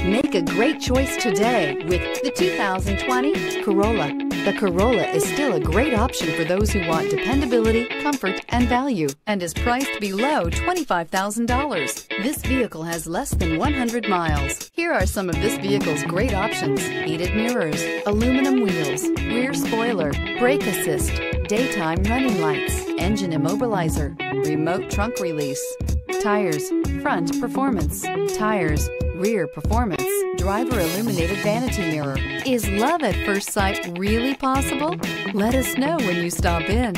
Make a great choice today with the 2020 Corolla. The Corolla is still a great option for those who want dependability, comfort, and value, and is priced below $25,000. This vehicle has less than 100 miles. Here are some of this vehicle's great options: heated mirrors, aluminum wheels, rear spoiler, brake assist, daytime running lights, engine immobilizer, remote trunk release, tires, front performance, tires, rear performance, driver illuminated vanity mirror. Is love at first sight really possible? Let us know when you stop in.